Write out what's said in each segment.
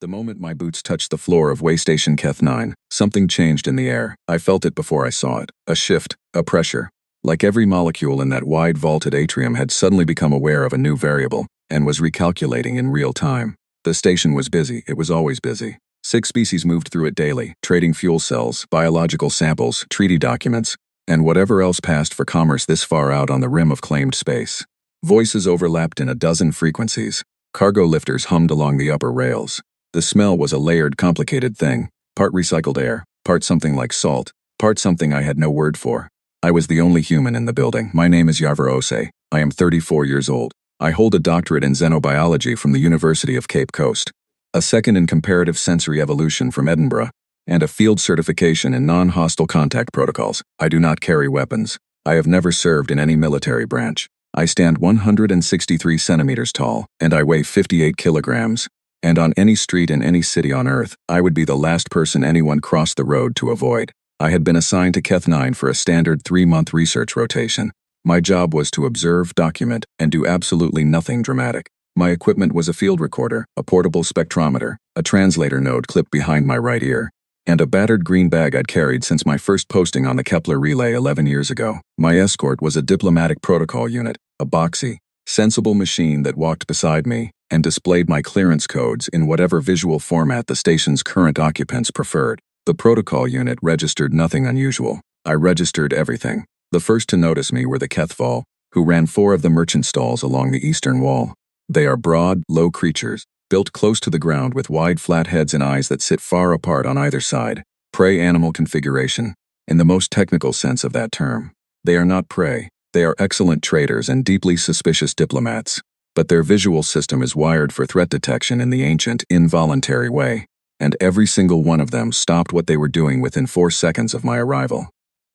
The moment my boots touched the floor of Waystation Keth 9, something changed in the air. I felt it before I saw it. A shift, a pressure. Like every molecule in that wide vaulted atrium had suddenly become aware of a new variable, and was recalculating in real time. The station was busy. It was always busy. 6 species moved through it daily, trading fuel cells, biological samples, treaty documents, and whatever else passed for commerce this far out on the rim of claimed space. Voices overlapped in a dozen frequencies. Cargo lifters hummed along the upper rails. The smell was a layered, complicated thing, part recycled air, part something like salt, part something I had no word for. I was the only human in the building. My name is Yarvar Ose. I am 34 years old. I hold a doctorate in xenobiology from the University of Cape Coast, a second in comparative sensory evolution from Edinburgh, and a field certification in non-hostile contact protocols. I do not carry weapons. I have never served in any military branch. I stand 163 centimeters tall, and I weigh 58 kilograms. And on any street in any city on Earth, I would be the last person anyone crossed the road to avoid. I had been assigned to Keth 9 for a standard 3-month research rotation. My job was to observe, document, and do absolutely nothing dramatic. My equipment was a field recorder, a portable spectrometer, a translator node clipped behind my right ear, and a battered green bag I'd carried since my first posting on the Kepler relay 11 years ago. My escort was a diplomatic protocol unit, a boxy, sensible machine that walked beside me and displayed my clearance codes in whatever visual format the station's current occupants preferred. The protocol unit registered nothing unusual. I registered everything. The first to notice me were the Kethval, who ran 4 of the merchant stalls along the eastern wall. They are broad, low creatures, built close to the ground with wide flat heads and eyes that sit far apart on either side. Prey animal configuration, in the most technical sense of that term. They are not prey. They are excellent traders and deeply suspicious diplomats. But their visual system is wired for threat detection in the ancient, involuntary way, and every single one of them stopped what they were doing within 4 seconds of my arrival.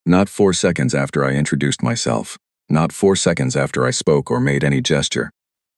Not 4 seconds after I introduced myself. Not 4 seconds after I spoke or made any gesture.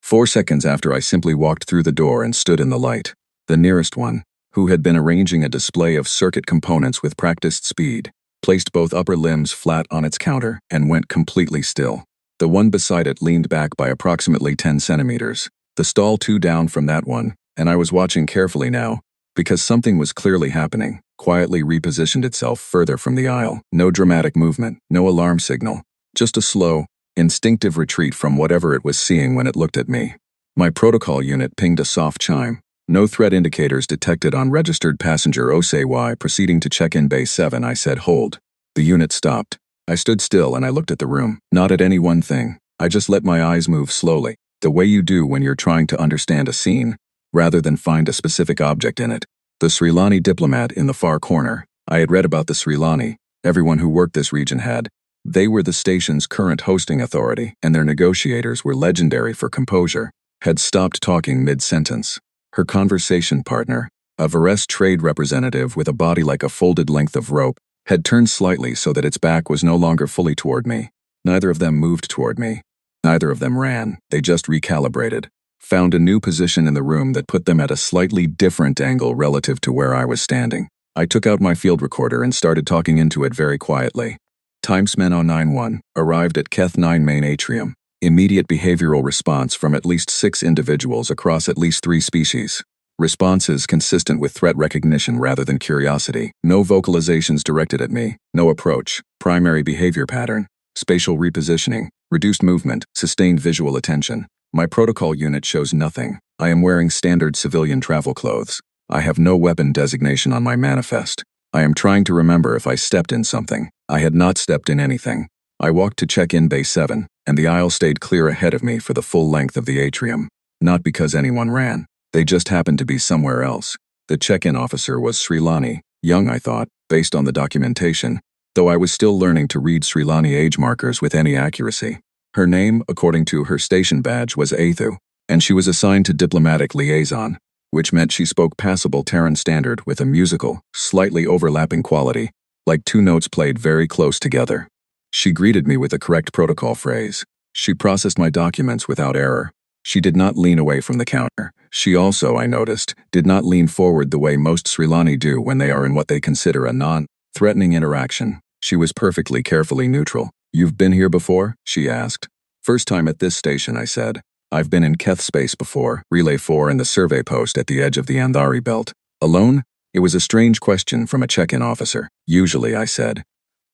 4 seconds after I simply walked through the door and stood in the light. The nearest one, who had been arranging a display of circuit components with practiced speed, placed both upper limbs flat on its counter and went completely still. The one beside it leaned back by approximately 10 centimeters. The stall 2 down from that one, and I was watching carefully now, because something was clearly happening, quietly repositioned itself further from the aisle. No dramatic movement, no alarm signal, just a slow, instinctive retreat from whatever it was seeing when it looked at me. My protocol unit pinged a soft chime. No threat indicators detected on registered passenger HFY proceeding to check-in bay 7. I said hold. The unit stopped. I stood still and I looked at the room, not at any one thing. I just let my eyes move slowly, the way you do when you're trying to understand a scene, rather than find a specific object in it. The Srilani diplomat in the far corner. I had read about the Srilani. Everyone who worked this region had. They were the station's current hosting authority, and their negotiators were legendary for composure. Had stopped talking mid-sentence. Her conversation partner, a Vares trade representative with a body like a folded length of rope, had turned slightly so that its back was no longer fully toward me. Neither of them moved toward me. Neither of them ran. They just recalibrated. Found a new position in the room that put them at a slightly different angle relative to where I was standing. I took out my field recorder and started talking into it very quietly. Timesman 091 arrived at Keth 9 main atrium. Immediate behavioral response from at least 6 individuals across at least 3 species. Responses consistent with threat recognition rather than curiosity. No vocalizations directed at me. No approach. Primary behavior pattern. Spatial repositioning. Reduced movement. Sustained visual attention. My protocol unit shows nothing. I am wearing standard civilian travel clothes. I have no weapon designation on my manifest. I am trying to remember if I stepped in something. I had not stepped in anything. I walked to check-in bay 7, and the aisle stayed clear ahead of me for the full length of the atrium. Not because anyone ran. They just happened to be somewhere else. The check-in officer was Srilani, young I thought, based on the documentation, though I was still learning to read Srilani age markers with any accuracy. Her name, according to her station badge, was Athu, and she was assigned to diplomatic liaison, which meant she spoke passable Terran Standard with a musical, slightly overlapping quality, like 2 notes played very close together. She greeted me with the correct protocol phrase. She processed my documents without error. She did not lean away from the counter. She also, I noticed, did not lean forward the way most Srilani do when they are in what they consider a non-threatening interaction. She was perfectly carefully neutral. "You've been here before?" she asked. "First time at this station," I said. I've been in Keth space before, Relay 4 and the survey post at the edge of the Andhari belt. Alone? It was a strange question from a check-in officer. Usually, I said.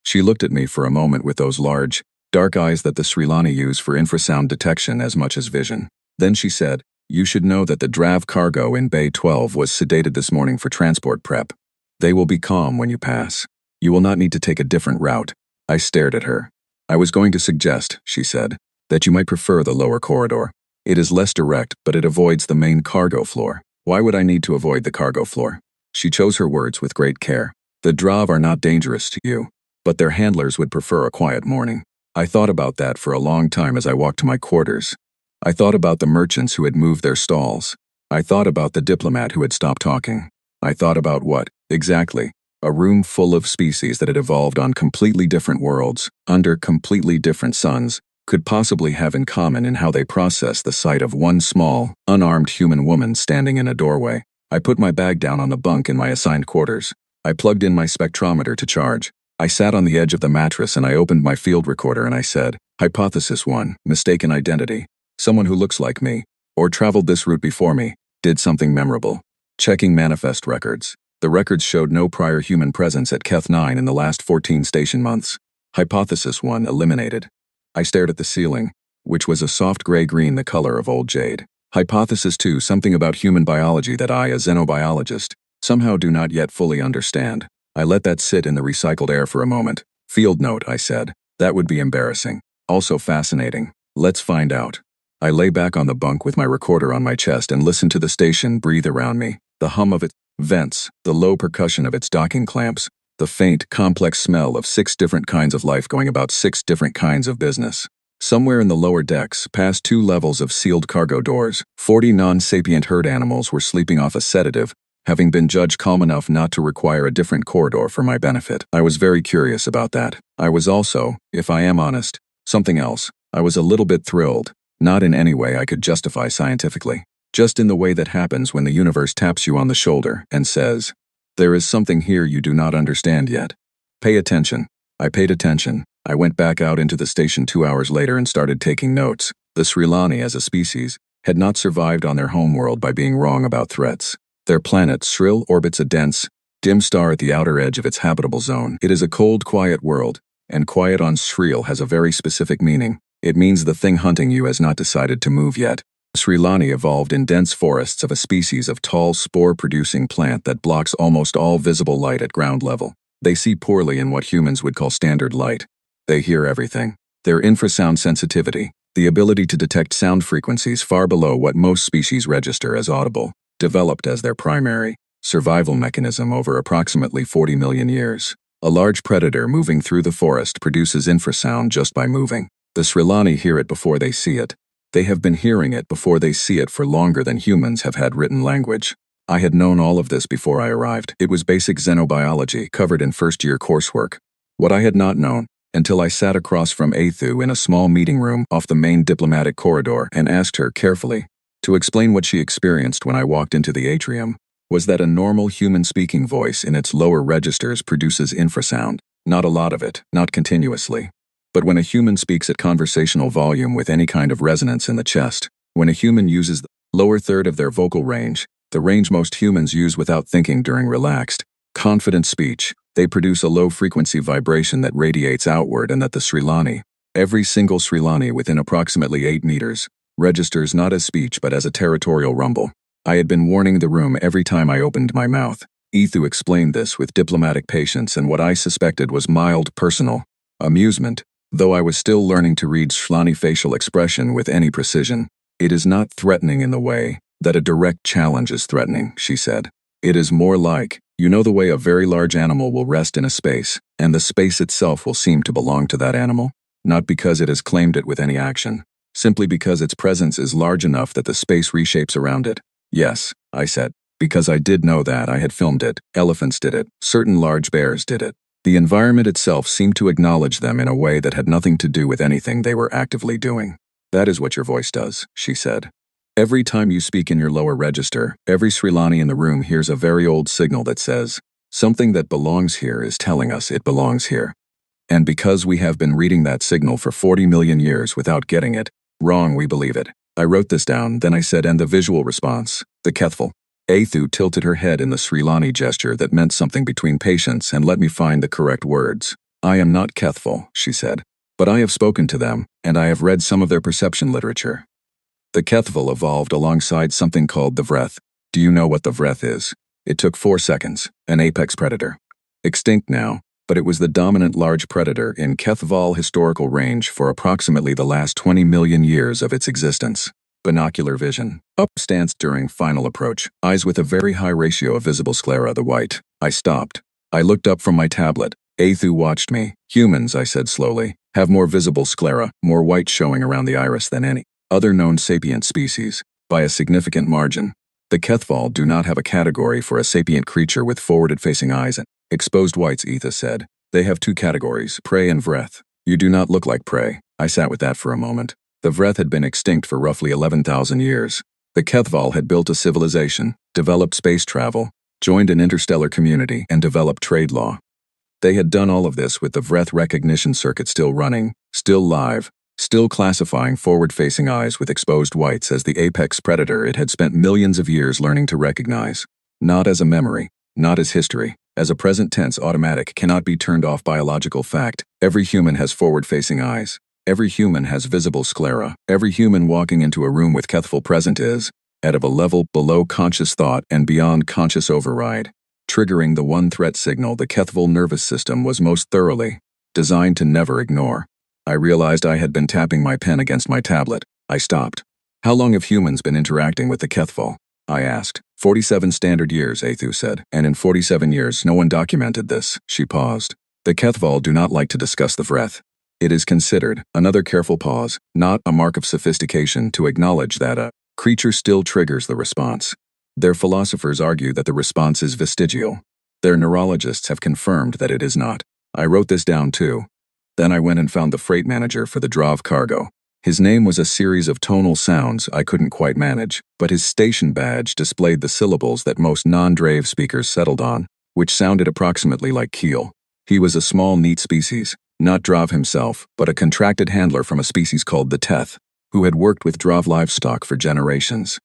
She looked at me for a moment with those large, dark eyes that the Srilani use for infrasound detection as much as vision. Then she said, "You should know that the DRAV cargo in Bay 12 was sedated this morning for transport prep. They will be calm when you pass. You will not need to take a different route." I stared at her. "I was going to suggest," she said, "that you might prefer the lower corridor. It is less direct, but it avoids the main cargo floor." "Why would I need to avoid the cargo floor?" She chose her words with great care. "The DRAV are not dangerous to you, but their handlers would prefer a quiet morning." I thought about that for a long time as I walked to my quarters. I thought about the merchants who had moved their stalls. I thought about the diplomat who had stopped talking. I thought about what, exactly? A room full of species that had evolved on completely different worlds, under completely different suns, could possibly have in common in how they process the sight of one small, unarmed human woman standing in a doorway. I put my bag down on the bunk in my assigned quarters. I plugged in my spectrometer to charge. I sat on the edge of the mattress and I opened my field recorder and I said, "Hypothesis 1, mistaken identity. Someone who looks like me, or traveled this route before me, did something memorable." Checking manifest records. The records showed no prior human presence at Keth 9 in the last 14 station months. Hypothesis 1 eliminated. I stared at the ceiling, which was a soft gray-green, the color of old jade. Hypothesis 2, something about human biology that I, a xenobiologist, somehow do not yet fully understand. I let that sit in the recycled air for a moment. Field note, I said. That would be embarrassing. Also fascinating. Let's find out. I lay back on the bunk with my recorder on my chest and listened to the station breathe around me. The hum of its vents, the low percussion of its docking clamps, the faint, complex smell of 6 different kinds of life going about 6 different kinds of business. Somewhere in the lower decks, past 2 levels of sealed cargo doors, 40 non-sapient herd animals were sleeping off a sedative, having been judged calm enough not to require a different corridor for my benefit. I was very curious about that. I was also, if I am honest, something else. I was a little bit thrilled, not in any way I could justify scientifically. Just in the way that happens when the universe taps you on the shoulder and says, "There is something here you do not understand yet. Pay attention." I paid attention. I went back out into the station 2 hours later and started taking notes. The Srilani, as a species, had not survived on their homeworld by being wrong about threats. Their planet, Sril, orbits a dense, dim star at the outer edge of its habitable zone. It is a cold, quiet world, and quiet on Sril has a very specific meaning. It means the thing hunting you has not decided to move yet. Srilani evolved in dense forests of a species of tall, spore-producing plant that blocks almost all visible light at ground level. They see poorly in what humans would call standard light. They hear everything. Their infrasound sensitivity, the ability to detect sound frequencies far below what most species register as audible, developed as their primary survival mechanism over approximately 40 million years. A large predator moving through the forest produces infrasound just by moving. The Srilani hear it before they see it. They have been hearing it before they see it for longer than humans have had written language. I had known all of this before I arrived. It was basic xenobiology covered in first-year coursework. What I had not known, until I sat across from Athu in a small meeting room off the main diplomatic corridor and asked her carefully to explain what she experienced when I walked into the atrium, was that a normal human-speaking voice in its lower registers produces infrasound. Not a lot of it, not continuously. But when a human speaks at conversational volume with any kind of resonance in the chest, when a human uses the lower third of their vocal range, the range most humans use without thinking during relaxed, confident speech, they produce a low-frequency vibration that radiates outward and that the Srilani, every single Srilani within approximately 8 meters, registers not as speech but as a territorial rumble. I had been warning the room every time I opened my mouth. Ethu explained this with diplomatic patience and what I suspected was mild personal amusement, though I was still learning to read Srilani facial expression with any precision. "It is not threatening in the way that a direct challenge is threatening," she said. "It is more like, you know the way a very large animal will rest in a space, and the space itself will seem to belong to that animal? Not because it has claimed it with any action, simply because its presence is large enough that the space reshapes around it." "Yes," I said, because I did know that. I had filmed it. Elephants did it. Certain large bears did it. The environment itself seemed to acknowledge them in a way that had nothing to do with anything they were actively doing. "That is what your voice does," she said. "Every time you speak in your lower register, every Srilani in the room hears a very old signal that says, something that belongs here is telling us it belongs here. And because we have been reading that signal for 40 million years without getting it wrong, we believe it. I wrote this down, then I said, and the visual response. The Kethval. Athu tilted her head in the Srilani gesture that meant something between patience and let me find the correct words. I am not Kethval, she said. But I have spoken to them, and I have read some of their perception literature. The Kethval evolved alongside something called the Vreth. Do you know what the Vreth is? It took 4 seconds. An apex predator. Extinct now, but it was the dominant large predator in Kethval historical range for approximately the last 20 million years of its existence. Binocular vision. Up stance during final approach. Eyes with a very high ratio of visible sclera, the white. I stopped. I looked up from my tablet. Athu watched me. Humans, I said slowly, have more visible sclera, more white showing around the iris than any other known sapient species, by a significant margin. The Kethval do not have a category for a sapient creature with forward-facing eyes and exposed whites, Etha said. They have 2 categories, prey and Vreth. You do not look like prey. I sat with that for a moment. The Vreth had been extinct for roughly 11,000 years. The Kethval had built a civilization, developed space travel, joined an interstellar community, and developed trade law. They had done all of this with the Vreth recognition circuit still running, still live, still classifying forward-facing eyes with exposed whites as the apex predator it had spent millions of years learning to recognize. Not as a memory, not as history, as a present-tense automatic cannot be turned off biological fact. Every human has forward-facing eyes. Every human has visible sclera. Every human walking into a room with Kethval present is, at a level below conscious thought and beyond conscious override, triggering the one threat signal the Kethval nervous system was most thoroughly designed to never ignore. I realized I had been tapping my pen against my tablet. I stopped. How long have humans been interacting with the Kethval? I asked. 47 standard years, Athu said, and in 47 years no one documented this. She paused. The Kethval do not like to discuss the Vreth. It is considered, another careful pause, not a mark of sophistication to acknowledge that a creature still triggers the response. Their philosophers argue that the response is vestigial. Their neurologists have confirmed that it is not. I wrote this down too. Then I went and found the freight manager for the Drav cargo. His name was a series of tonal sounds I couldn't quite manage, but his station badge displayed the syllables that most non-Drave speakers settled on, which sounded approximately like keel. He was a small, neat species, not Drav himself, but a contracted handler from a species called the Teth, who had worked with Drav livestock for generations.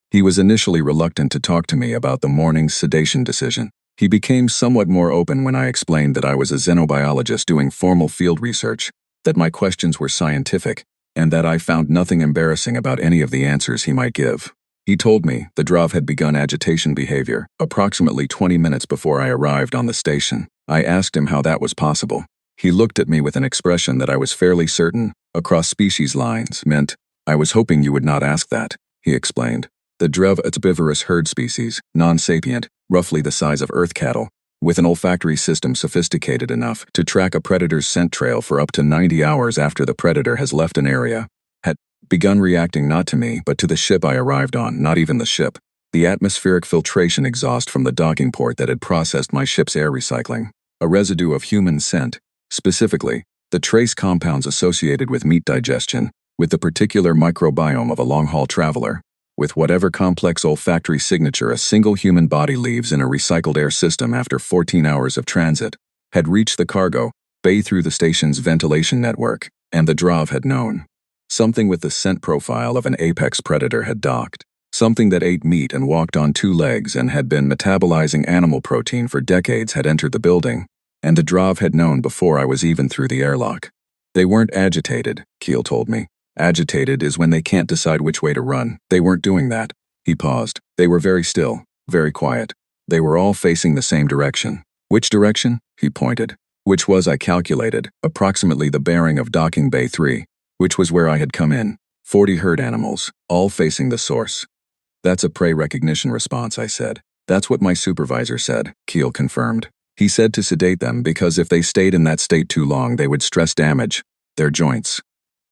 He was initially reluctant to talk to me about the morning's sedation decision. He became somewhat more open when I explained that I was a xenobiologist doing formal field research, that my questions were scientific, and that I found nothing embarrassing about any of the answers he might give. He told me the Drav had begun agitation behavior approximately 20 minutes before I arrived on the station. I asked him how that was possible. He looked at me with an expression that I was fairly certain, across species lines, meant, I was hoping you would not ask that, he explained. The Drav are a herbivorous herd species, non-sapient, roughly the size of earth cattle, with an olfactory system sophisticated enough to track a predator's scent trail for up to 90 hours after the predator has left an area, had begun reacting not to me but to the ship I arrived on, not even the ship, the atmospheric filtration exhaust from the docking port that had processed my ship's air recycling, a residue of human scent, specifically, the trace compounds associated with meat digestion, with the particular microbiome of a long-haul traveler, with whatever complex olfactory signature a single human body leaves in a recycled air system after 14 hours of transit, had reached the cargo bay through the station's ventilation network, and the Drav had known. Something with the scent profile of an apex predator had docked. Something that ate meat and walked on 2 legs and had been metabolizing animal protein for decades had entered the building, and the Drav had known before I was even through the airlock. They weren't agitated, Keel told me. Agitated is when they can't decide which way to run. They weren't doing that. He paused. They were very still, very quiet. They were all facing the same direction. Which direction? He pointed. Which was, I calculated, approximately the bearing of docking bay 3, which was where I had come in. 40 herd animals, all facing the source. That's a prey recognition response, I said. That's what my supervisor said, Keel confirmed. He said to sedate them because if they stayed in that state too long they would stress damage their joints.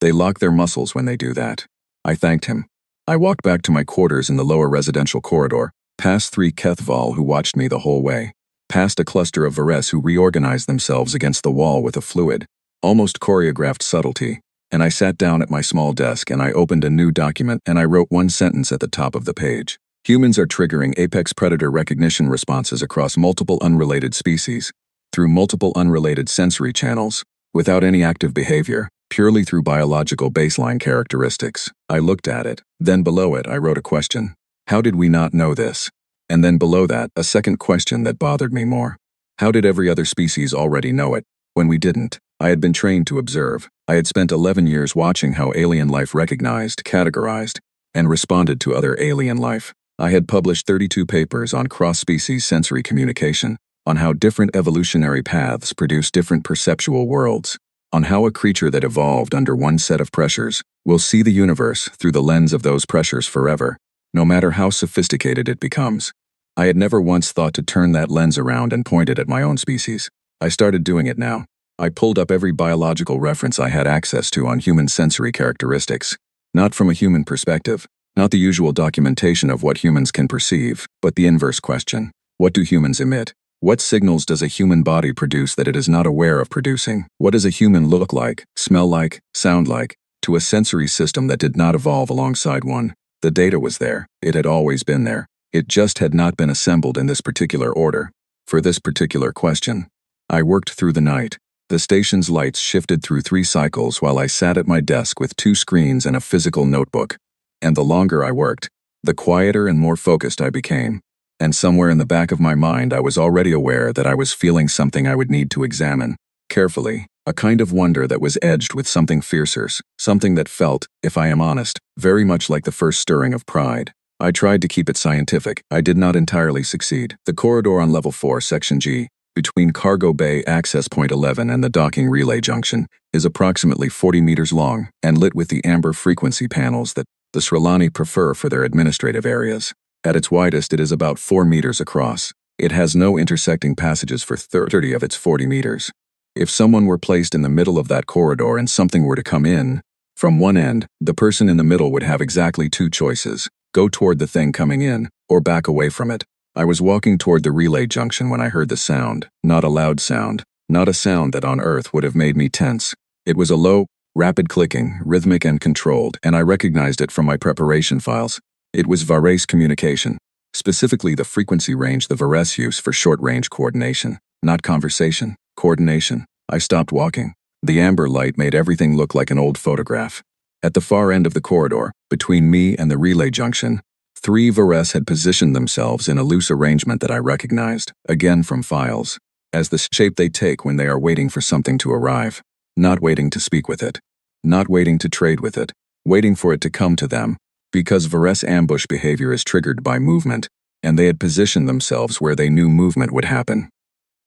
They lock their muscles when they do that. I thanked him. I walked back to my quarters in the lower residential corridor, past 3 Kethval who watched me the whole way, past a cluster of Vares who reorganized themselves against the wall with a fluid, almost choreographed subtlety, and I sat down at my small desk and I opened a new document and I wrote 1 sentence at the top of the page. Humans are triggering apex predator recognition responses across multiple unrelated species, through multiple unrelated sensory channels, without any active behavior, purely through biological baseline characteristics. I looked at it. Then below it, I wrote a question. How did we not know this? And then below that, a second question that bothered me more. How did every other species already know it, when we didn't? I had been trained to observe. I had spent 11 years watching how alien life recognized, categorized, and responded to other alien life. I had published 32 papers on cross-species sensory communication, on how different evolutionary paths produce different perceptual worlds, on how a creature that evolved under one set of pressures will see the universe through the lens of those pressures forever, no matter how sophisticated it becomes. I had never once thought to turn that lens around and point it at my own species. I started doing it now. I pulled up every biological reference I had access to on human sensory characteristics. Not from a human perspective, not the usual documentation of what humans can perceive, but the inverse question. What do humans emit? What signals does a human body produce that it is not aware of producing? What does a human look like, smell like, sound like, to a sensory system that did not evolve alongside one? The data was there. It had always been there. It just had not been assembled in this particular order. For this particular question, I worked through the night. The station's lights shifted through 3 cycles while I sat at my desk with 2 screens and a physical notebook. And the longer I worked, the quieter and more focused I became. And somewhere in the back of my mind, I was already aware that I was feeling something I would need to examine carefully, a kind of wonder that was edged with something fiercer, something that felt, if I am honest, very much like the first stirring of pride. I tried to keep it scientific. I did not entirely succeed. The corridor on Level 4, Section G, between Cargo Bay Access Point 11 and the docking relay junction, is approximately 40 meters long and lit with the amber frequency panels that the Srilani prefer for their administrative areas. At its widest, it is about 4 meters across. It has no intersecting passages for 30 of its 40 meters. If someone were placed in the middle of that corridor and something were to come in from one end, the person in the middle would have exactly 2 choices: go toward the thing coming in, or back away from it. I was walking toward the relay junction when I heard the sound, not a loud sound, not a sound that on Earth would have made me tense. It was a low, rapid clicking, rhythmic and controlled, and I recognized it from my preparation files. It was Varese communication, specifically the frequency range the Varese use for short-range coordination, not conversation, coordination. I stopped walking. The amber light made everything look like an old photograph. At the far end of the corridor, between me and the relay junction, 3 Varese had positioned themselves in a loose arrangement that I recognized, again from files, as the shape they take when they are waiting for something to arrive. Not waiting to speak with it. Not waiting to trade with it. Waiting for it to come to them. Because Varese ambush behavior is triggered by movement, and they had positioned themselves where they knew movement would happen.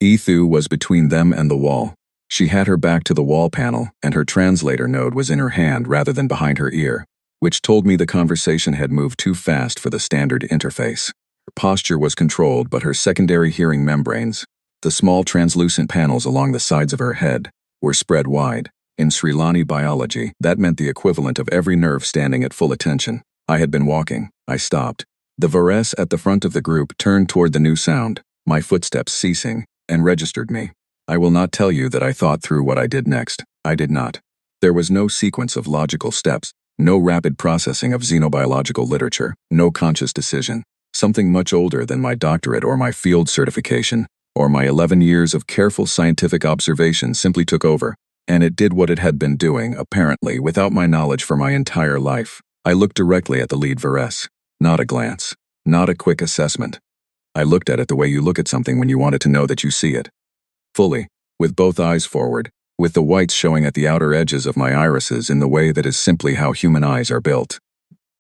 Ethu was between them and the wall. She had her back to the wall panel, and her translator node was in her hand rather than behind her ear, which told me the conversation had moved too fast for the standard interface. Her posture was controlled, but her secondary hearing membranes, the small translucent panels along the sides of her head, were spread wide. In Srilani biology, that meant the equivalent of every nerve standing at full attention. I had been walking. I stopped. The Varese at the front of the group turned toward the new sound, my footsteps ceasing, and registered me. I will not tell you that I thought through what I did next. I did not. There was no sequence of logical steps, no rapid processing of xenobiological literature, no conscious decision. Something much older than my doctorate or my field certification, or my 11 years of careful scientific observation simply took over, and it did what it had been doing, apparently, without my knowledge for my entire life. I looked directly at the lead Varese. Not a glance. Not a quick assessment. I looked at it the way you look at something when you want it to know that you see it. Fully, with both eyes forward, with the whites showing at the outer edges of my irises in the way that is simply how human eyes are built.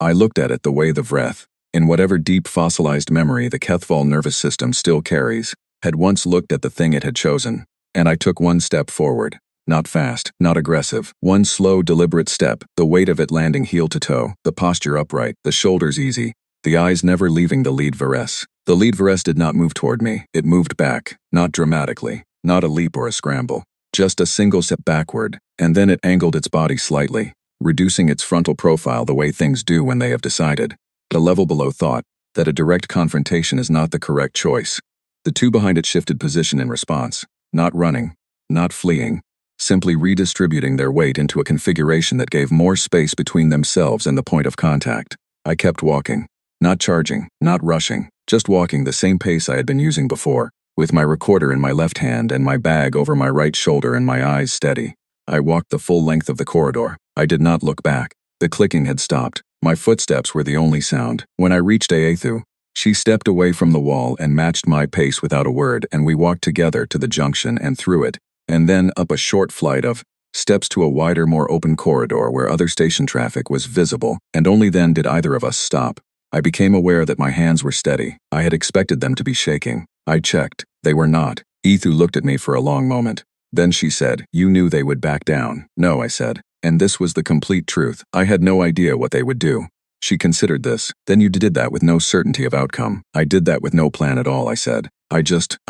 I looked at it the way the Vreth, in whatever deep fossilized memory the Kethval nervous system still carries, had once looked at the thing it had chosen, and I took one step forward. Not fast, not aggressive, one slow, deliberate step, the weight of it landing heel to toe, the posture upright, the shoulders easy, the eyes never leaving the lead Varese. The lead Varese did not move toward me, it moved back, not dramatically, not a leap or a scramble, just a single step backward, and then it angled its body slightly, reducing its frontal profile the way things do when they have decided, a level below thought, that a direct confrontation is not the correct choice. The 2 behind it shifted position in response, not running, not fleeing, simply redistributing their weight into a configuration that gave more space between themselves and the point of contact. I kept walking, not charging, not rushing, just walking the same pace I had been using before, with my recorder in my left hand and my bag over my right shoulder and my eyes steady. I walked the full length of the corridor. I did not look back. The clicking had stopped. My footsteps were the only sound. When I reached Aethu, she stepped away from the wall and matched my pace without a word, and we walked together to the junction and through it, and then up a short flight of steps to a wider, more open corridor where other station traffic was visible, and only then did either of us stop. I became aware that my hands were steady. I had expected them to be shaking. I checked. They were not. Aethu looked at me for a long moment. Then she said, "You knew they would back down." "No," I said. And this was the complete truth. I had no idea what they would do. She considered this. "Then you did that with no certainty of outcome." "I did that with no plan at all," I said. I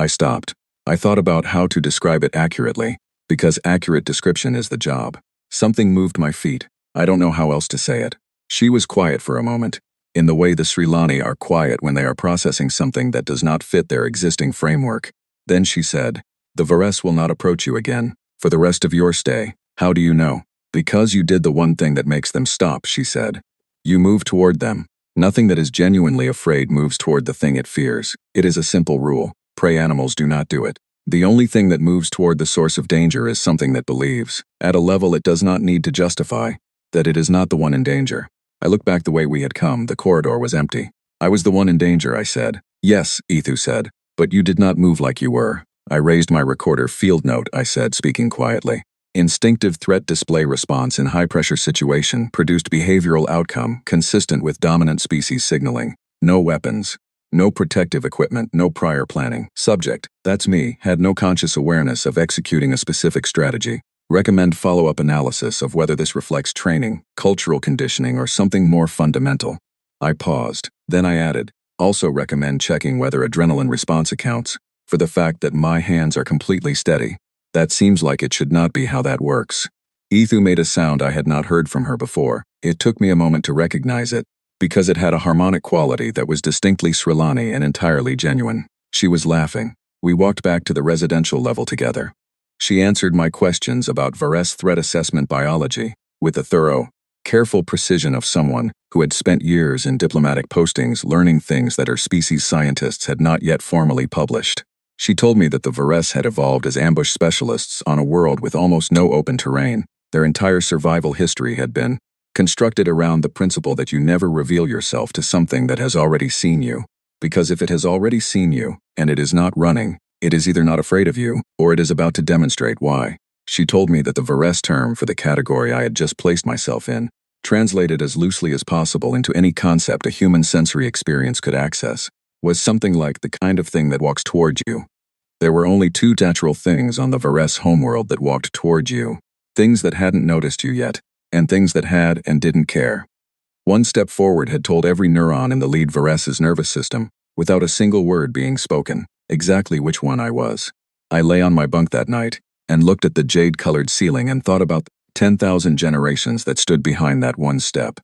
stopped. I thought about how to describe it accurately, because accurate description is the job. Something moved my feet. I don't know how else to say it. She was quiet for a moment, in the way the Srilani are quiet when they are processing something that does not fit their existing framework. Then she said, "The Vares will not approach you again, for the rest of your stay." "How do you know?" "Because you did the one thing that makes them stop," she said. "You move toward them. Nothing that is genuinely afraid moves toward the thing it fears. It is a simple rule. Prey animals do not do it. The only thing that moves toward the source of danger is something that believes, at a level it does not need to justify, that it is not the one in danger." I looked back the way we had come. The corridor was empty. "I was the one in danger," I said. "Yes," Aethu said. "But you did not move like you were." I raised my recorder. "Field note," I said, speaking quietly. "Instinctive threat display response in high-pressure situation produced behavioral outcome consistent with dominant species signaling. No weapons. No protective equipment, no prior planning. Subject, that's me, had no conscious awareness of executing a specific strategy. Recommend follow-up analysis of whether this reflects training, cultural conditioning, or something more fundamental." I paused. Then I added, "Also recommend checking whether adrenaline response accounts for the fact that my hands are completely steady. That seems like it should not be how that works." Aethu made a sound I had not heard from her before. It took me a moment to recognize it, because it had a harmonic quality that was distinctly Srilani and entirely genuine. She was laughing. We walked back to the residential level together. She answered my questions about Vares threat assessment biology with the thorough, careful precision of someone who had spent years in diplomatic postings learning things that her species scientists had not yet formally published. She told me that the Vares had evolved as ambush specialists on a world with almost no open terrain. Their entire survival history had been constructed around the principle that you never reveal yourself to something that has already seen you. Because if it has already seen you, and it is not running, it is either not afraid of you, or it is about to demonstrate why. She told me that the Vares term for the category I had just placed myself in, translated as loosely as possible into any concept a human sensory experience could access, was something like the kind of thing that walks toward you. There were only two natural things on the Vares homeworld that walked toward you. Things that hadn't noticed you yet, and things that had and didn't care. One step forward had told every neuron in the lead Vares's nervous system, without a single word being spoken, exactly which one I was. I lay on my bunk that night, and looked at the jade-colored ceiling and thought about the 10,000 generations that stood behind that one step.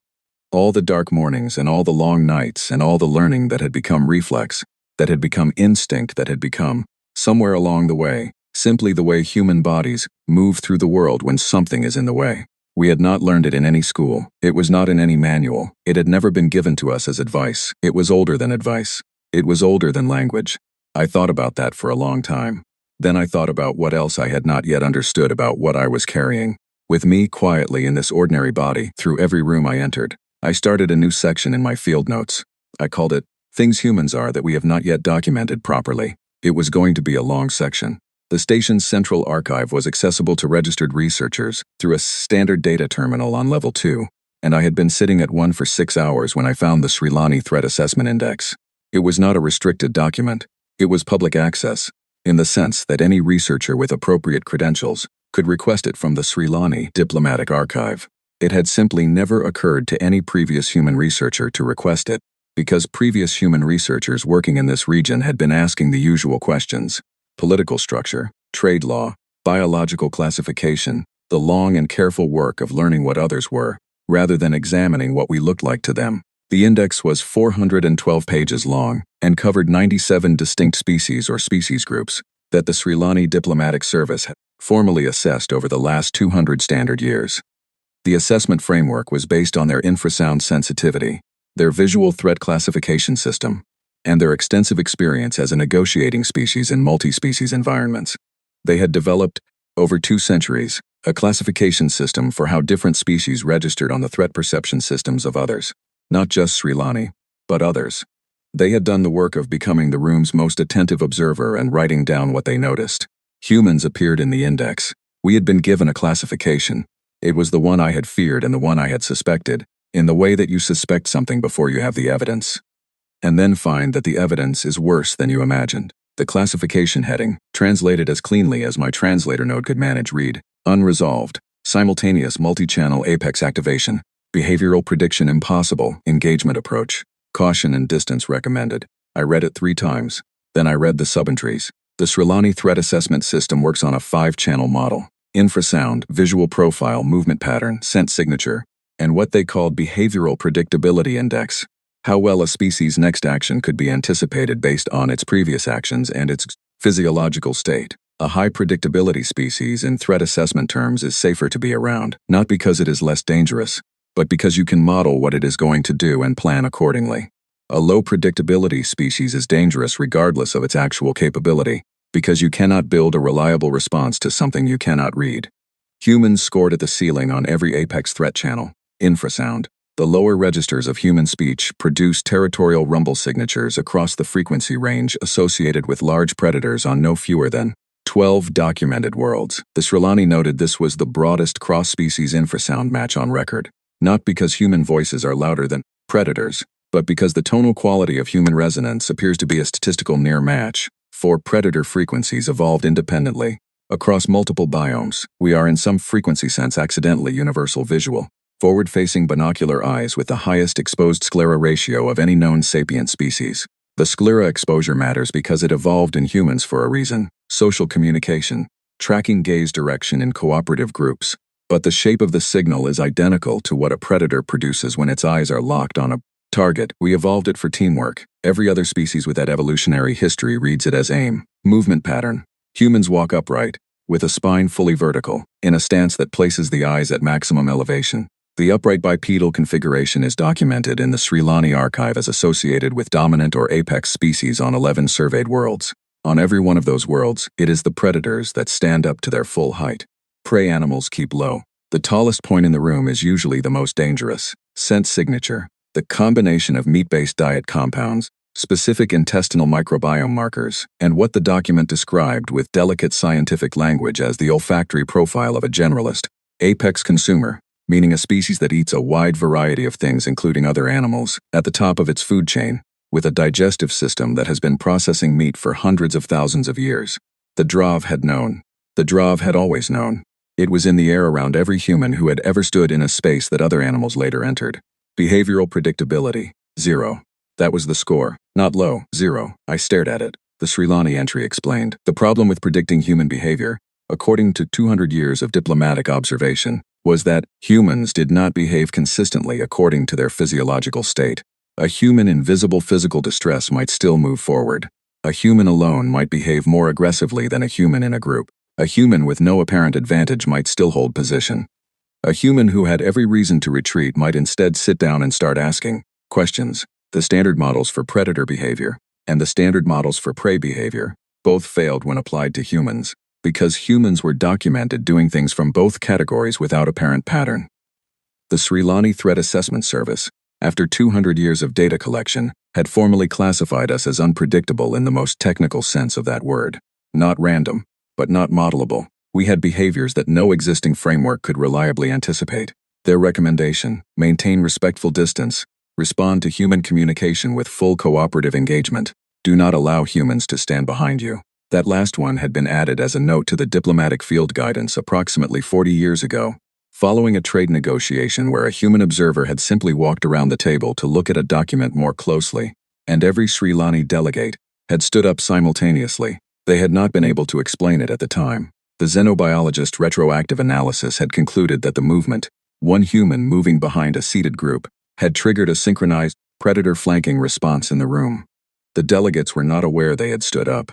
All the dark mornings and all the long nights and all the learning that had become reflex, that had become instinct, that had become, somewhere along the way, simply the way human bodies move through the world when something is in the way. We had not learned it in any school. It was not in any manual. It had never been given to us as advice. It was older than advice. It was older than language. I thought about that for a long time. Then I thought about what else I had not yet understood about what I was carrying. With me quietly in this ordinary body, through every room I entered, I started a new section in my field notes. I called it, "Things Humans Are That We Have Not Yet Documented Properly." It was going to be a long section. The station's central archive was accessible to registered researchers through a standard data terminal on level 2, and I had been sitting at one for 6 hours when I found the Srilani Threat Assessment Index. It was not a restricted document. It was public access, in the sense that any researcher with appropriate credentials could request it from the Srilani Diplomatic Archive. It had simply never occurred to any previous human researcher to request it, because previous human researchers working in this region had been asking the usual questions: political structure, trade law, biological classification, the long and careful work of learning what others were, rather than examining what we looked like to them. The index was 412 pages long and covered 97 distinct species or species groups that the Srilani Diplomatic Service had formally assessed over the last 200 standard years. The assessment framework was based on their infrasound sensitivity, their visual threat classification system, and their extensive experience as a negotiating species in multi-species environments. They had developed, over 2 centuries, a classification system for how different species registered on the threat perception systems of others. Not just Srilani, but others. They had done the work of becoming the room's most attentive observer and writing down what they noticed. Humans appeared in the index. We had been given a classification. It was the one I had feared and the one I had suspected, in the way that you suspect something before you have the evidence. And then find that the evidence is worse than you imagined. The classification heading, translated as cleanly as my translator node could manage, read, unresolved, simultaneous multi-channel apex activation, behavioral prediction impossible, engagement approach, caution and distance recommended. I read it 3 times. Then I read the subentries. The Srilani threat assessment system works on a 5-channel model: infrasound, visual profile, movement pattern, scent signature, and what they called behavioral predictability index. How well a species' next action could be anticipated based on its previous actions and its physiological state. A high predictability species in threat assessment terms is safer to be around, not because it is less dangerous, but because you can model what it is going to do and plan accordingly. A low predictability species is dangerous regardless of its actual capability, because you cannot build a reliable response to something you cannot read. Humans scored at the ceiling on every apex threat channel. Infrasound. The lower registers of human speech produce territorial rumble signatures across the frequency range associated with large predators on no fewer than 12 documented worlds. The Srilani noted this was the broadest cross-species infrasound match on record, not because human voices are louder than predators, but because the tonal quality of human resonance appears to be a statistical near match. 4 predator frequencies evolved independently. Across multiple biomes, we are in some frequency sense accidentally universal visual, forward-facing binocular eyes with the highest exposed sclera ratio of any known sapient species. The sclera exposure matters because it evolved in humans for a reason: social communication, tracking gaze direction in cooperative groups. But the shape of the signal is identical to what a predator produces when its eyes are locked on a target. We evolved it for teamwork. Every other species with that evolutionary history reads it as aim. Movement pattern. Humans walk upright, with a spine fully vertical, in a stance that places the eyes at maximum elevation. The upright bipedal configuration is documented in the Srilani archive as associated with dominant or apex species on 11 surveyed worlds. On every one of those worlds, it is the predators that stand up to their full height. Prey animals keep low. The tallest point in the room is usually the most dangerous. Scent signature. The combination of meat-based diet compounds, specific intestinal microbiome markers, and what the document described with delicate scientific language as the olfactory profile of a generalist. Apex consumer, meaning a species that eats a wide variety of things including other animals, at the top of its food chain, with a digestive system that has been processing meat for hundreds of thousands of years. The Drav had known. The Drav had always known. It was in the air around every human who had ever stood in a space that other animals later entered. Behavioral predictability, 0. That was the score. Not low, 0. I stared at it. The Srilani entry explained. The problem with predicting human behavior, according to 200 years of diplomatic observation, was that humans did not behave consistently according to their physiological state. A human in visible physical distress might still move forward. A human alone might behave more aggressively than a human in a group. A human with no apparent advantage might still hold position. A human who had every reason to retreat might instead sit down and start asking questions. The standard models for predator behavior and the standard models for prey behavior both failed when applied to humans, because humans were documented doing things from both categories without apparent pattern. The Srilani Threat Assessment Service, after 200 years of data collection, had formally classified us as unpredictable in the most technical sense of that word. Not random, but not modelable. We had behaviors that no existing framework could reliably anticipate. Their recommendation: maintain respectful distance, respond to human communication with full cooperative engagement, do not allow humans to stand behind you. That last one had been added as a note to the diplomatic field guidance approximately 40 years ago, following a trade negotiation where a human observer had simply walked around the table to look at a document more closely, and every Srilani delegate had stood up simultaneously. They had not been able to explain it at the time. The xenobiologist retroactive analysis had concluded that the movement, one human moving behind a seated group, had triggered a synchronized predator flanking response in the room. The delegates were not aware they had stood up.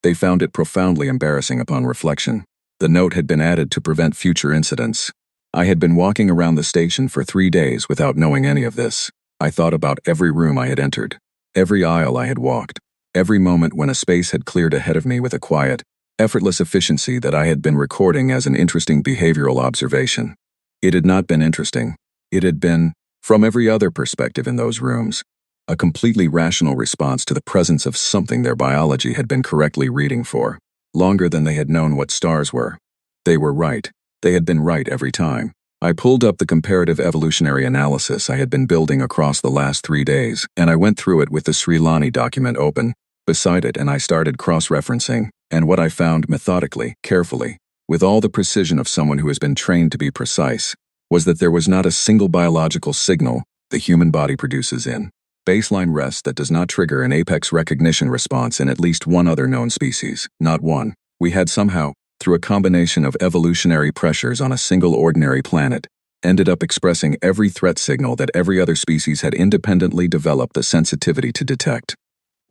They found it profoundly embarrassing upon reflection. The note had been added to prevent future incidents. I had been walking around the station for 3 days without knowing any of this. I thought about every room I had entered, every aisle I had walked, every moment when a space had cleared ahead of me with a quiet, effortless efficiency that I had been recording as an interesting behavioral observation. It had not been interesting. It had been, from every other perspective in those rooms, a completely rational response to the presence of something their biology had been correctly reading for, longer than they had known what stars were. They were right. They had been right every time. I pulled up the comparative evolutionary analysis I had been building across the last 3 days, and I went through it with the Sri Lani document open beside it, and I started cross-referencing, and what I found methodically, carefully, with all the precision of someone who has been trained to be precise, was that there was not a single biological signal the human body produces in baseline rest that does not trigger an apex recognition response in at least one other known species. Not one. We had somehow, through a combination of evolutionary pressures on a single ordinary planet, ended up expressing every threat signal that every other species had independently developed the sensitivity to detect.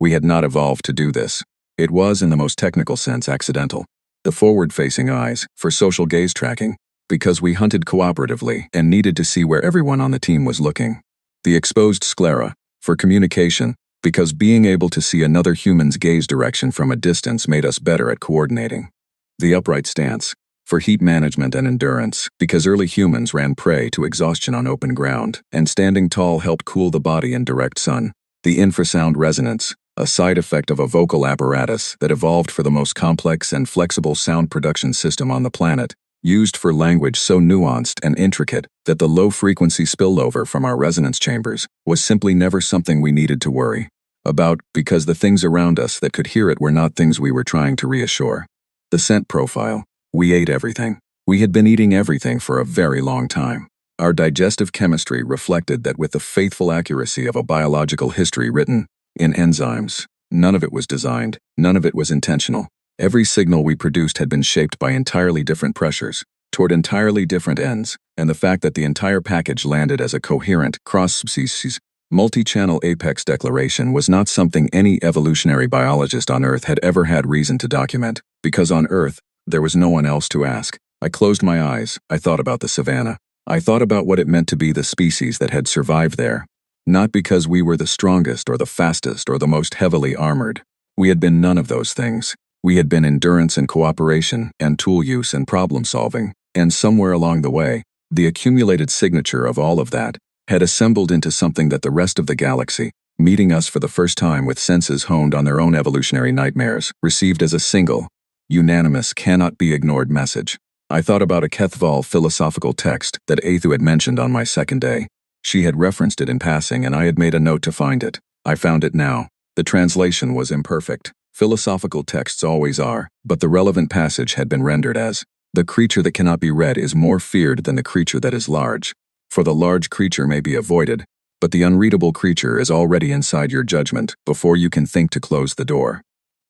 We had not evolved to do this. It was, in the most technical sense, accidental. The forward-facing eyes, for social gaze tracking, because we hunted cooperatively and needed to see where everyone on the team was looking. The exposed sclera, for communication, because being able to see another human's gaze direction from a distance made us better at coordinating. The upright stance, for heat management and endurance, because early humans ran prey to exhaustion on open ground, and standing tall helped cool the body in direct sun. The infrasound resonance, a side effect of a vocal apparatus that evolved for the most complex and flexible sound production system on the planet, used for language so nuanced and intricate that the low-frequency spillover from our resonance chambers was simply never something we needed to worry about, because the things around us that could hear it were not things we were trying to reassure. The scent profile. We ate everything. We had been eating everything for a very long time. Our digestive chemistry reflected that with the faithful accuracy of a biological history written in enzymes. None of it was designed, none of it was intentional. Every signal we produced had been shaped by entirely different pressures, toward entirely different ends, and the fact that the entire package landed as a coherent, cross-species, multi-channel apex declaration was not something any evolutionary biologist on Earth had ever had reason to document, because on Earth, there was no one else to ask. I closed my eyes, I thought about the savannah. I thought about what it meant to be the species that had survived there. Not because we were the strongest or the fastest or the most heavily armored. We had been none of those things. We had been endurance and cooperation and tool use and problem solving, and somewhere along the way, the accumulated signature of all of that had assembled into something that the rest of the galaxy, meeting us for the first time with senses honed on their own evolutionary nightmares, received as a single, unanimous, cannot-be-ignored message. I thought about a Kethval philosophical text that Athu had mentioned on my second day. She had referenced it in passing, and I had made a note to find it. I found it now. The translation was imperfect. Philosophical texts always are, but the relevant passage had been rendered as, "The creature that cannot be read is more feared than the creature that is large. For the large creature may be avoided, but the unreadable creature is already inside your judgment before you can think to close the door."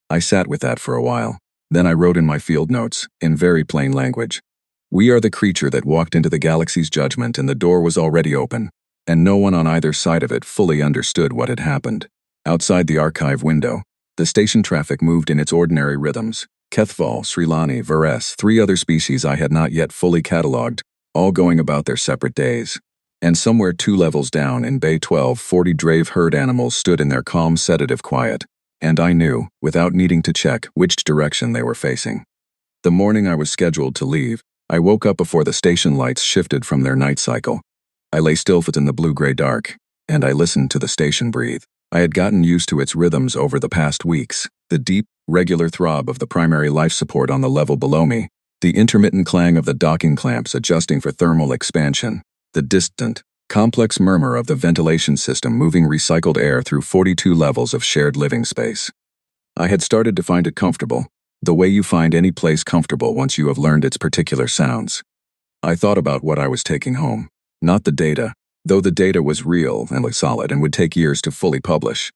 I sat with that for a while. Then I wrote in my field notes, in very plain language, "We are the creature that walked into the galaxy's judgment, and the door was already open, and no one on either side of it fully understood what had happened." Outside the archive window, the station traffic moved in its ordinary rhythms. Kethval, Sri Lani, Vares, 3 other species I had not yet fully catalogued, all going about their separate days. And somewhere 2 levels down in Bay 12, 40 drave herd animals stood in their calm sedative quiet, and I knew, without needing to check, which direction they were facing. The morning I was scheduled to leave, I woke up before the station lights shifted from their night cycle. I lay still-foot in the blue-gray dark, and I listened to the station breathe. I had gotten used to its rhythms over the past weeks, the deep, regular throb of the primary life support on the level below me, the intermittent clang of the docking clamps adjusting for thermal expansion, the distant, complex murmur of the ventilation system moving recycled air through 42 levels of shared living space. I had started to find it comfortable, the way you find any place comfortable once you have learned its particular sounds. I thought about what I was taking home, not the data, though the data was real and solid and would take years to fully publish.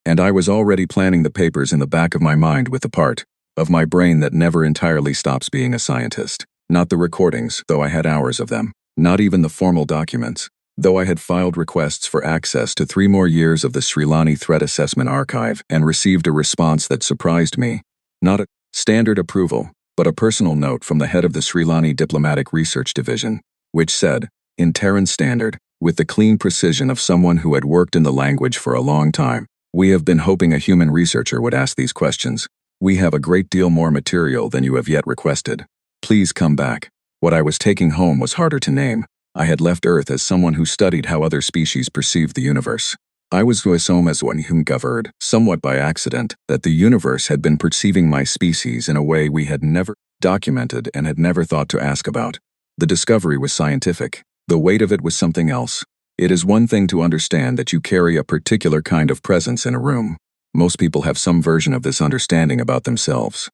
And I was already planning the papers in the back of my mind with the part of my brain that never entirely stops being a scientist. Not the recordings, though I had hours of them. Not even the formal documents, though I had filed requests for access to 3 more years of the Sri Lani Threat Assessment Archive and received a response that surprised me. Not a standard approval, but a personal note from the head of the Sri Lani Diplomatic Research Division, which said, in Terran Standard, with the clean precision of someone who had worked in the language for a long time, "We have been hoping a human researcher would ask these questions. We have a great deal more material than you have yet requested. Please come back. What I was taking home was harder to name. I had left Earth as someone who studied how other species perceived the universe. I was to assume as one whom governed, somewhat by accident, that the universe had been perceiving my species in a way we had never documented and had never thought to ask about. The discovery was scientific. The weight of it was something else. It is one thing to understand that you carry a particular kind of presence in a room. Most people have some version of this understanding about themselves.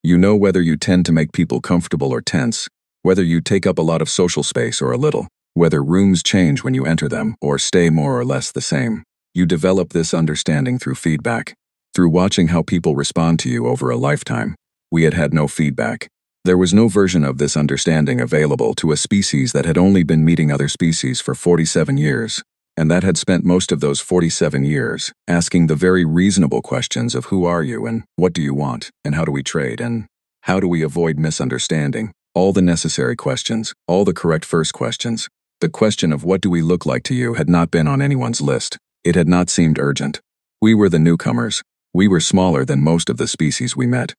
You know whether you tend to make people comfortable or tense, whether you take up a lot of social space or a little, whether rooms change when you enter them or stay more or less the same. You develop this understanding through feedback, through watching how people respond to you over a lifetime. We had had no feedback. There was no version of this understanding available to a species that had only been meeting other species for 47 years, and that had spent most of those 47 years asking the very reasonable questions of who are you and what do you want and how do we trade and how do we avoid misunderstanding. All the necessary questions, all the correct first questions. The question of what do we look like to you had not been on anyone's list. It had not seemed urgent. We were the newcomers. We were smaller than most of the species we met.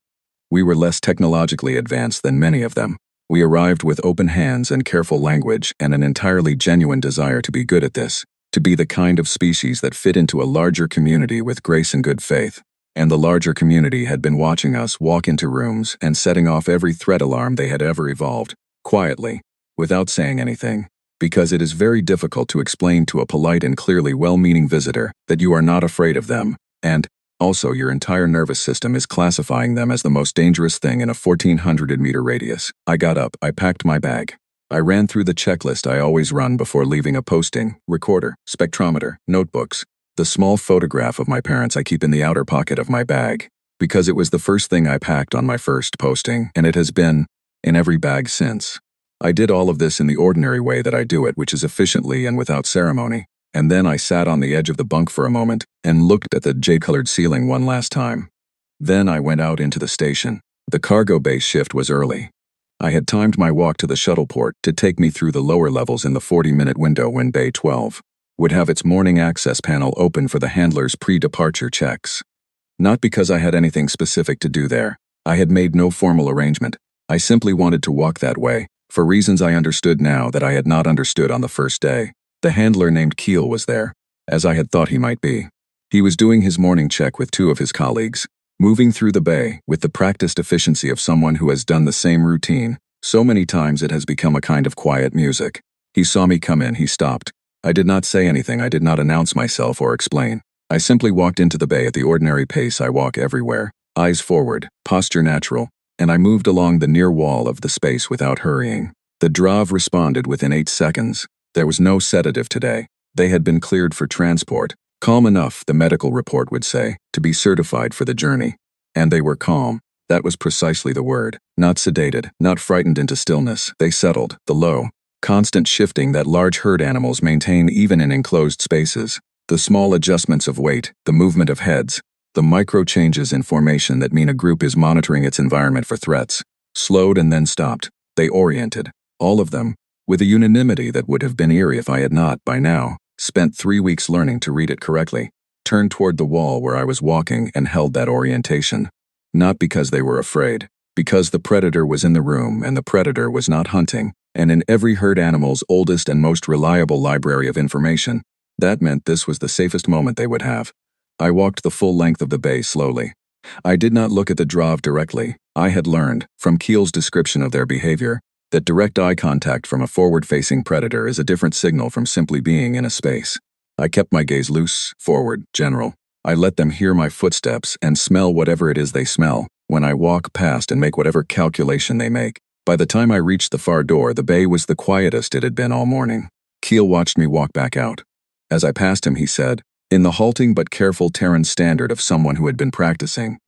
We were less technologically advanced than many of them. We arrived with open hands and careful language and an entirely genuine desire to be good at this, to be the kind of species that fit into a larger community with grace and good faith. And the larger community had been watching us walk into rooms and setting off every threat alarm they had ever evolved, quietly, without saying anything, because it is very difficult to explain to a polite and clearly well-meaning visitor that you are not afraid of them, and also your entire nervous system is classifying them as the most dangerous thing in a 1,400-meter radius. I got up, I packed my bag. I ran through the checklist I always run before leaving a posting: recorder, spectrometer, notebooks. The small photograph of my parents I keep in the outer pocket of my bag, because it was the first thing I packed on my first posting, and it has been in every bag since. I did all of this in the ordinary way that I do it, which is efficiently and without ceremony, and then I sat on the edge of the bunk for a moment and looked at the jade-colored ceiling one last time. Then I went out into the station. The cargo bay shift was early. I had timed my walk to the shuttle port to take me through the lower levels in the 40-minute window when Bay 12 would have its morning access panel open for the handler's pre-departure checks. Not because I had anything specific to do there. I had made no formal arrangement. I simply wanted to walk that way, for reasons I understood now that I had not understood on the first day. The handler named Keel was there, as I had thought he might be. He was doing his morning check with two of his colleagues, moving through the bay with the practiced efficiency of someone who has done the same routine so many times it has become a kind of quiet music. He saw me come in, he stopped. I did not say anything, I did not announce myself or explain. I simply walked into the bay at the ordinary pace I walk everywhere, eyes forward, posture natural, and I moved along the near wall of the space without hurrying. The Drav responded within 8 seconds. There was no sedative today. They had been cleared for transport. Calm enough, the medical report would say, to be certified for the journey. And they were calm. That was precisely the word. Not sedated, not frightened into stillness. They settled, the low, constant shifting that large herd animals maintain even in enclosed spaces. The small adjustments of weight, the movement of heads, the micro changes in formation that mean a group is monitoring its environment for threats. Slowed and then stopped. They oriented. All of them. With a unanimity that would have been eerie if I had not, by now, spent 3 weeks learning to read it correctly, turned toward the wall where I was walking and held that orientation. Not because they were afraid, because the predator was in the room and the predator was not hunting, and in every herd animal's oldest and most reliable library of information, that meant this was the safest moment they would have. I walked the full length of the bay slowly. I did not look at the Drav directly. I had learned, from Keel's description of their behavior, that direct eye contact from a forward-facing predator is a different signal from simply being in a space. I kept my gaze loose, forward, general. I let them hear my footsteps and smell whatever it is they smell when I walk past and make whatever calculation they make. By the time I reached the far door, the bay was the quietest it had been all morning. Keel watched me walk back out. As I passed him, he said, in the halting but careful Terran standard of someone who had been practicing,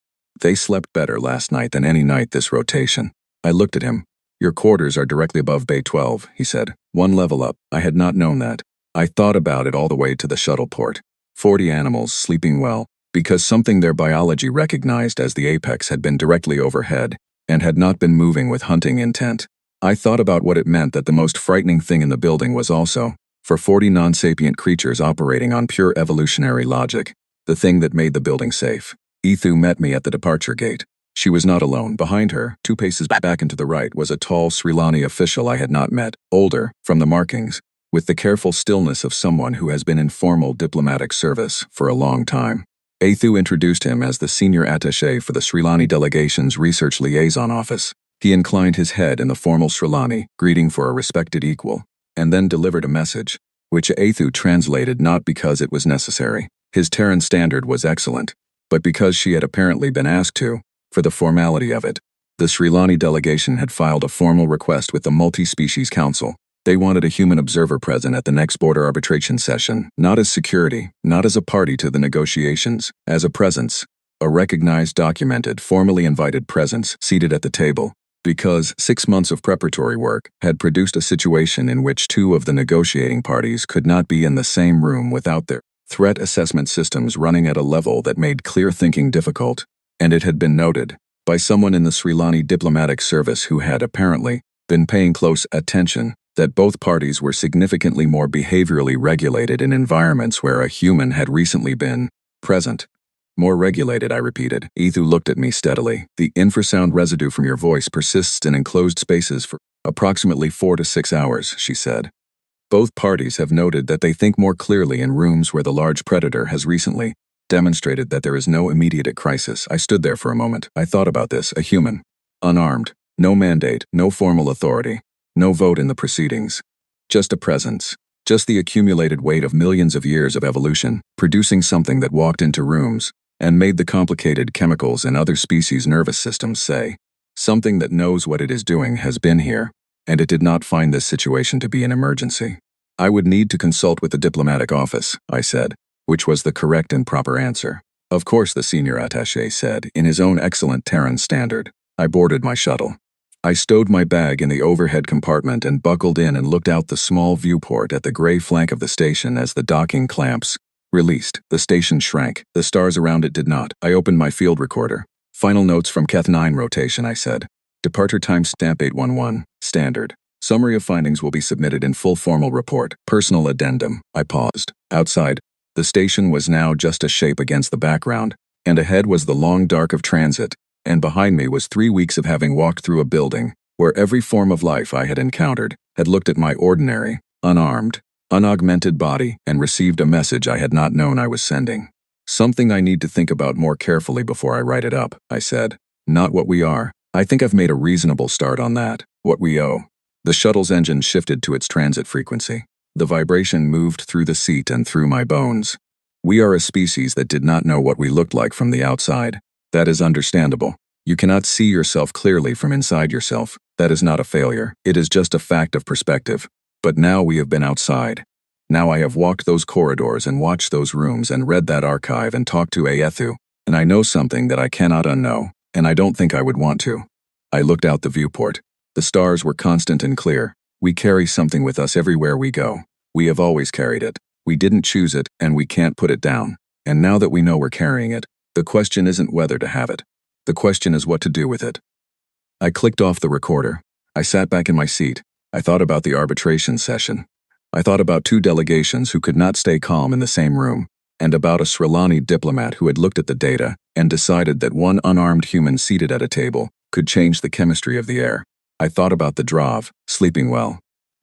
"They slept better last night than any night this rotation." I looked at him. "Your quarters are directly above Bay 12, he said. "One level up." I had not known that. I thought about it all the way to the shuttle port. 40 animals sleeping well, because something their biology recognized as the apex had been directly overhead and had not been moving with hunting intent. I thought about what it meant that the most frightening thing in the building was also, for 40 non-sapient creatures operating on pure evolutionary logic, the thing that made the building safe. Ethu met me at the departure gate. She was not alone. Behind her, 2 paces back and to the right, was a tall Srilani official I had not met, older, from the markings, with the careful stillness of someone who has been in formal diplomatic service for a long time. Ethu introduced him as the senior attaché for the Srilani delegation's research liaison office. He inclined his head in the formal Srilani, greeting for a respected equal, and then delivered a message, which Ethu translated not because it was necessary. His Terran standard was excellent, but because she had apparently been asked to, for the formality of it. The Srilani delegation had filed a formal request with the Multi-Species Council. They wanted a human observer present at the next border arbitration session, not as security, not as a party to the negotiations, as a presence, a recognized, documented, formally invited presence seated at the table, because 6 months of preparatory work had produced a situation in which 2 of the negotiating parties could not be in the same room without their threat assessment systems running at a level that made clear thinking difficult. And it had been noted by someone in the Srilani diplomatic service who had apparently been paying close attention that both parties were significantly more behaviorally regulated in environments where a human had recently been present. More regulated, I repeated. Ethu looked at me steadily. The infrasound residue from your voice persists in enclosed spaces for approximately 4 to 6 hours, she said. Both parties have noted that they think more clearly in rooms where the large predator has recently demonstrated that there is no immediate crisis. I stood there for a moment. I thought about this. A human, unarmed, no mandate, no formal authority, no vote in the proceedings. Just a presence. Just the accumulated weight of millions of years of evolution, producing something that walked into rooms and made the complicated chemicals in other species' nervous systems say, something that knows what it is doing has been here, and it did not find this situation to be an emergency. I would need to consult with the diplomatic office, I said, which was the correct and proper answer. Of course, the senior attaché said, in his own excellent Terran standard. I boarded my shuttle. I stowed my bag in the overhead compartment and buckled in and looked out the small viewport at the gray flank of the station as the docking clamps released. The station shrank. The stars around it did not. I opened my field recorder. Final notes from Keth 9 rotation, I said. Departure time stamp 811, standard. Summary of findings will be submitted in full formal report. Personal addendum. I paused. Outside, the station was now just a shape against the background, and ahead was the long dark of transit, and behind me was 3 weeks of having walked through a building where every form of life I had encountered had looked at my ordinary, unarmed, unaugmented body and received a message I had not known I was sending. Something I need to think about more carefully before I write it up, I said. Not what we are. I think I've made a reasonable start on that. What we owe. The shuttle's engine shifted to its transit frequency. The vibration moved through the seat and through my bones. We are a species that did not know what we looked like from the outside. That is understandable. You cannot see yourself clearly from inside yourself. That is not a failure. It is just a fact of perspective. But now we have been outside. Now I have walked those corridors and watched those rooms and read that archive and talked to Ethu, and I know something that I cannot unknow, and I don't think I would want to. I looked out the viewport. The stars were constant and clear. We carry something with us everywhere we go. We have always carried it. We didn't choose it, and we can't put it down. And now that we know we're carrying it, the question isn't whether to have it. The question is what to do with it. I clicked off the recorder. I sat back in my seat. I thought about the arbitration session. I thought about 2 delegations who could not stay calm in the same room, and about a Srilani diplomat who had looked at the data and decided that one unarmed human seated at a table could change the chemistry of the air. I thought about the Drav, sleeping well.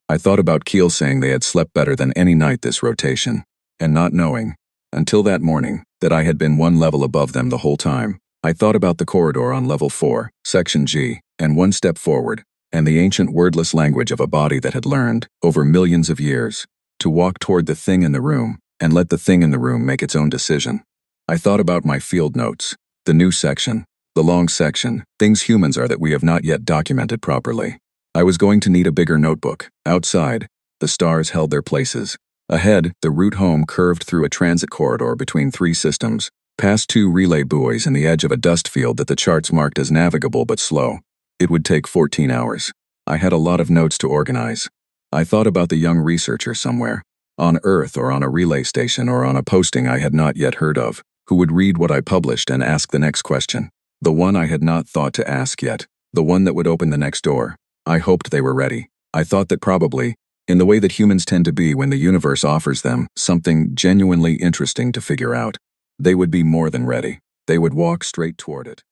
I thought about Keel saying they had slept better than any night this rotation, and not knowing, until that morning, that I had been 1 level above them the whole time. I thought about the corridor on level 4, section G, and 1 step forward, and the ancient wordless language of a body that had learned, over millions of years, to walk toward the thing in the room, and let the thing in the room make its own decision. I thought about my field notes, the new section, the long section, things humans are that we have not yet documented properly. I was going to need a bigger notebook. Outside, the stars held their places. Ahead, the route home curved through a transit corridor between 3 systems, past 2 relay buoys and the edge of a dust field that the charts marked as navigable but slow. It would take 14 hours. I had a lot of notes to organize. I thought about the young researcher somewhere, on Earth or on a relay station or on a posting I had not yet heard of, who would read what I published and ask the next question. The one I had not thought to ask yet, the one that would open the next door. I hoped they were ready. I thought that probably, in the way that humans tend to be when the universe offers them something genuinely interesting to figure out, they would be more than ready. They would walk straight toward it.